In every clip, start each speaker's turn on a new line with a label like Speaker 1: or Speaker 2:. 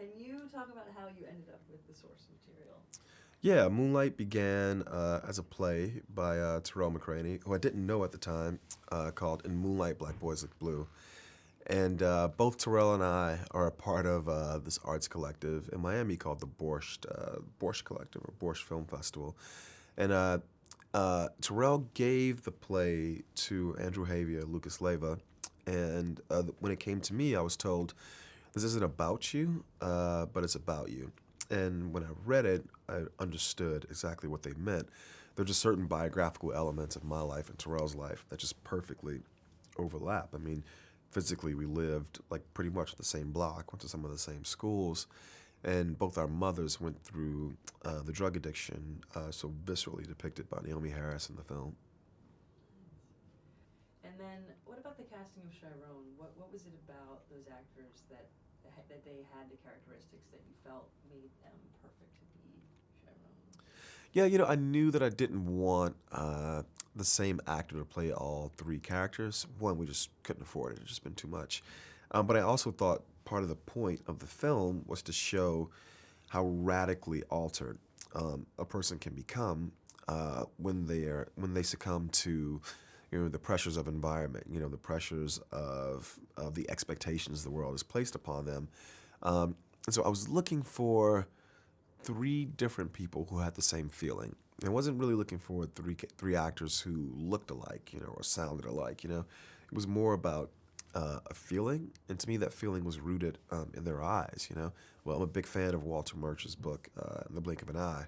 Speaker 1: Can you talk about how you ended up with the source material?
Speaker 2: Yeah, Moonlight began as a play by Terrell McCraney, who I didn't know at the time, called In Moonlight, Black Boys Look Blue. And both Terrell and I are a part of this arts collective in Miami called the Borscht Collective, or Borscht Film Festival. And Terrell gave the play to Andrew Havia, Lucas Leva, and when it came to me, I was told, this isn't about you, but it's about you. And when I read it, I understood exactly what they meant. There are just certain biographical elements of my life and Terrell's life that just perfectly overlap. I mean, physically, we lived like pretty much the same block, went to some of the same schools, and both our mothers went through the drug addiction so viscerally depicted by Naomi Harris in the film.
Speaker 1: And then, what about the casting of Chiron? What was it about those actors that they had the characteristics that you felt made them perfect to be Chiron?
Speaker 2: Yeah, I knew that I didn't want the same actor to play all three characters. One, we just couldn't afford it. It just been too much. But I also thought part of the point of the film was to show how radically altered a person can become when they succumb to the pressures of environment, the pressures of the expectations the world has placed upon them. And so I was looking for three different people who had the same feeling. I wasn't really looking for three actors who looked alike, or sounded alike. It was more about a feeling, and to me, that feeling was rooted in their eyes. Well, I'm a big fan of Walter Murch's book, In the Blink of an Eye,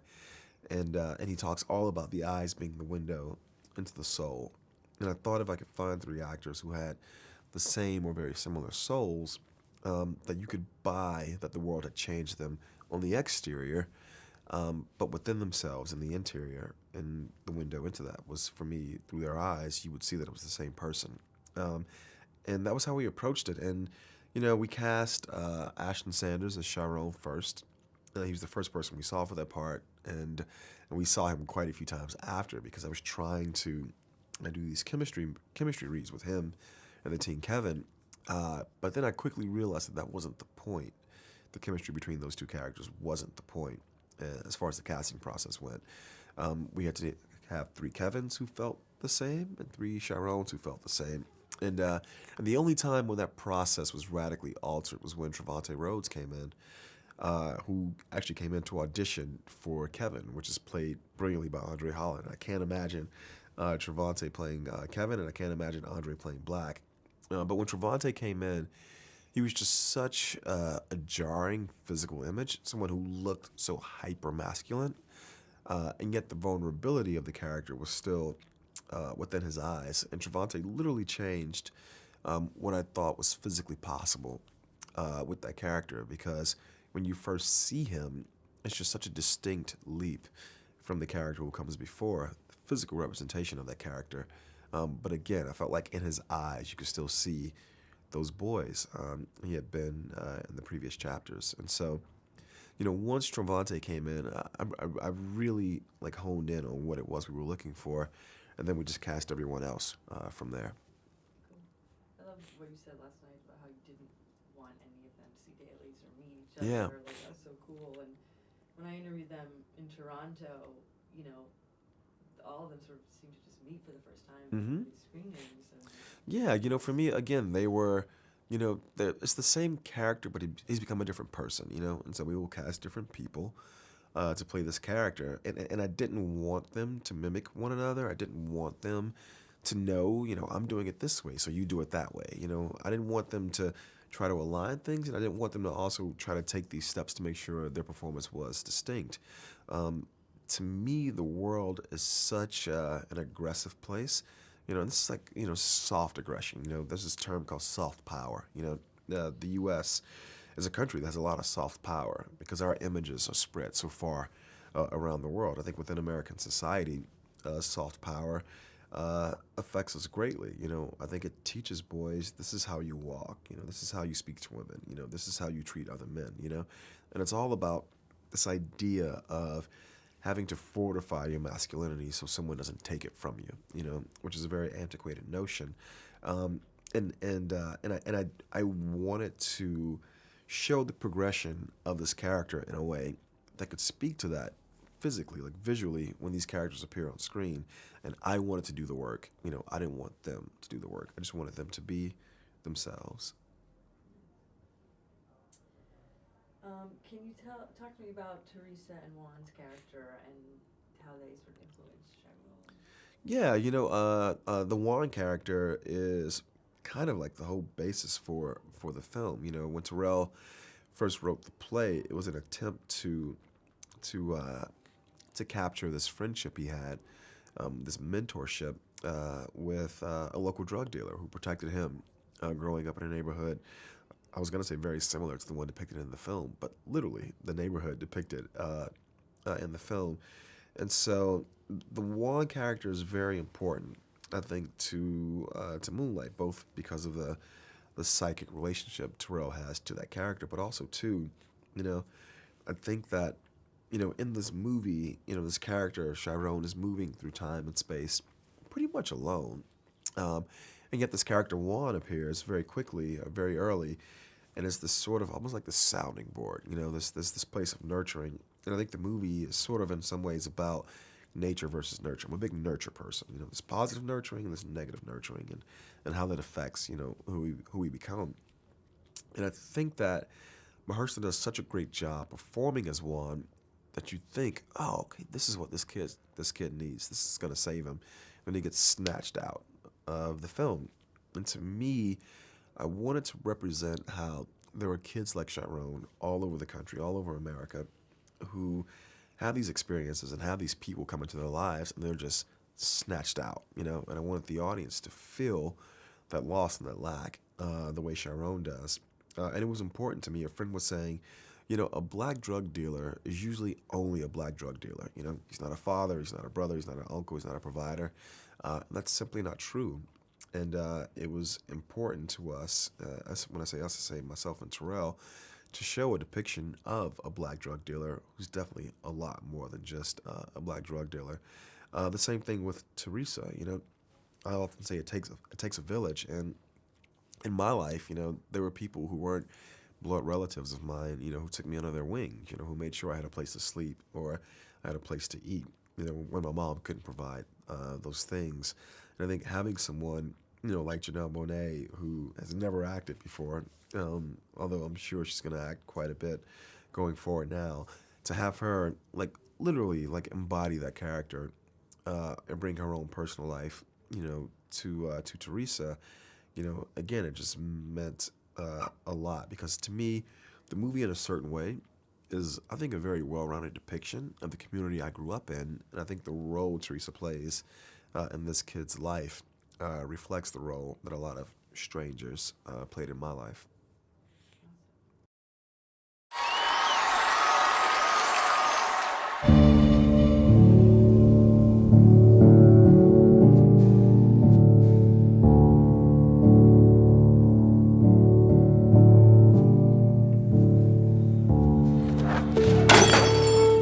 Speaker 2: and he talks all about the eyes being the window into the soul. And I thought if I could find three actors who had the same or very similar souls, that you could buy that the world had changed them on the exterior, but within themselves in the interior, and the window into that was, for me, through their eyes, you would see that it was the same person. And that was how we approached it. And, we cast Ashton Sanders as Chiron first. He was the first person we saw for that part, and we saw him quite a few times after, because I was trying to do these chemistry reads with him and the teen Kevin. But then I quickly realized that wasn't the point. The chemistry between those two characters wasn't the point as far as the casting process went. We had to have three Kevins who felt the same and three Chirons who felt the same. And the only time when that process was radically altered was when Trevante Rhodes came in, who actually came in to audition for Kevin, which is played brilliantly by Andre Holland. I can't imagine Trevante playing Kevin, and I can't imagine Andre playing Black. But when Trevante came in, he was just such a jarring physical image, someone who looked so hyper-masculine, and yet the vulnerability of the character was still within his eyes. And Trevante literally changed what I thought was physically possible with that character, because when you first see him, it's just such a distinct leap from the character who comes before, the physical representation of that character. But again, I felt like in his eyes, you could still see those boys he had been in the previous chapters. And so, once Trevante came in, I really honed in on what it was we were looking for, and then we just cast everyone else from there.
Speaker 1: Cool. I love what you said last night about how you didn't want any of them to see dailies or meet each other.
Speaker 2: Yeah.
Speaker 1: That was so cool. And when I interviewed them in Toronto, all of them sort of seemed to just meet for the first time
Speaker 2: Mm-hmm.
Speaker 1: at these screenings. And
Speaker 2: Yeah, for me, again, they were, it's the same character, but he's become a different person, and so we will cast different people to play this character. And I didn't want them to mimic one another. I didn't want them to know, I'm doing it this way, so you do it that way. I didn't want them to try to align things, and I didn't want them to also try to take these steps to make sure their performance was distinct. To me, the world is such an aggressive place. This is like, soft aggression. There's this term called soft power. The U.S. is a country that has a lot of soft power because our images are spread so far around the world. I think within American society, soft power affects us greatly. I think it teaches boys, this is how you walk. This is how you speak to women. This is how you treat other men. And it's all about this idea of having to fortify your masculinity so someone doesn't take it from you, which is a very antiquated notion. And I wanted to show the progression of this character in a way that could speak to that physically, like visually, when these characters appear on screen. And I wanted to do the work. I didn't want them to do the work. I just wanted them to be themselves.
Speaker 1: Can you talk to me about Teresa and Juan's character and how they sort of influenced Chiron?
Speaker 2: Yeah, the Juan character is kind of like the whole basis for the film. When Terrell first wrote the play, it was an attempt to capture this friendship he had, this mentorship with a local drug dealer who protected him growing up in a neighborhood. I was going to say very similar to the one depicted in the film, but literally the neighborhood depicted in the film. And so the Juan character is very important, I think, to Moonlight, both because of the psychic relationship Terrell has to that character, but also too, I think that, in this movie, this character, Chiron, is moving through time and space pretty much alone. And yet this character, Juan, appears very quickly, very early, and is this sort of almost like the sounding board, this place of nurturing. And I think the movie is sort of in some ways about nature versus nurture. I'm a big nurture person, this positive nurturing and this negative nurturing, and how that affects, who we become. And I think that Mahershala does such a great job performing as Juan that you think, oh, okay, this is what this kid needs. This is going to save him. And he gets snatched out of the film. And to me, I wanted to represent how there were kids like Chiron all over the country, all over America, who have these experiences and have these people come into their lives, and they're just snatched out, And I wanted the audience to feel that loss and that lack the way Chiron does. And it was important to me. A friend was saying, a black drug dealer is usually only a black drug dealer. He's not a father, he's not a brother, he's not an uncle, he's not a provider. That's simply not true. And it was important to us, when I say us, I say myself and Terrell, to show a depiction of a black drug dealer who's definitely a lot more than just a black drug dealer. The same thing with Teresa. I often say it takes a village, and in my life, there were people who weren't blood relatives of mine, who took me under their wing, who made sure I had a place to sleep or I had a place to eat, when my mom couldn't provide those things. And I think having someone, like Janelle Monáe, who has never acted before, although I'm sure she's going to act quite a bit going forward now, to have her, literally, embody that character and bring her own personal life, to Teresa, again, it just meant a lot, because to me, the movie in a certain way is, I think, a very well-rounded depiction of the community I grew up in, and I think the role Teresa plays in this kid's life reflects the role that a lot of strangers played in my life.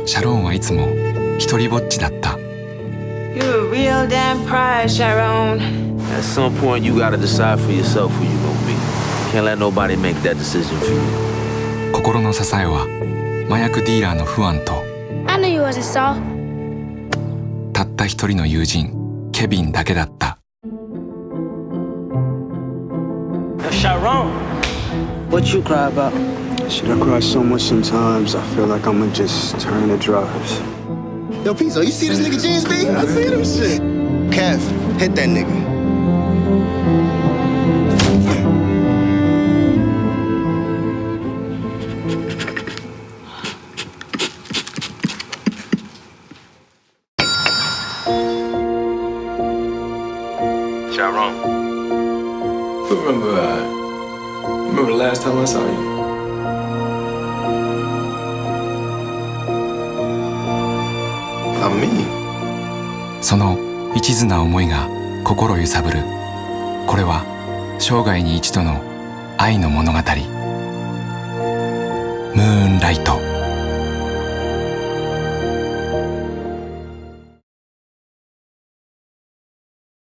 Speaker 3: Sharon はいつも一人ぼっちだった。
Speaker 4: You're a real damn prize, Chiron.
Speaker 5: At some point, you gotta decide for yourself who you gonna be. Can't let nobody make that decision for you.
Speaker 3: 心の支えは麻薬ディーラーのフアンと
Speaker 4: I knew you wasn't Saul.
Speaker 3: たった一人の友人ケビンだけだった。
Speaker 5: Chiron, what you cry about?
Speaker 6: Shit, I cry so much sometimes, I feel like I'ma just turn to drugs.
Speaker 7: Yo, Pizzo, you see this nigga James B? I see them shit. Kev, hit that nigga.
Speaker 5: Chiron.
Speaker 8: Remember the last time I saw you?
Speaker 7: I'm me.
Speaker 3: その一途な思いが心揺さぶる。これは生涯に一度の愛の物語。ムーンライト。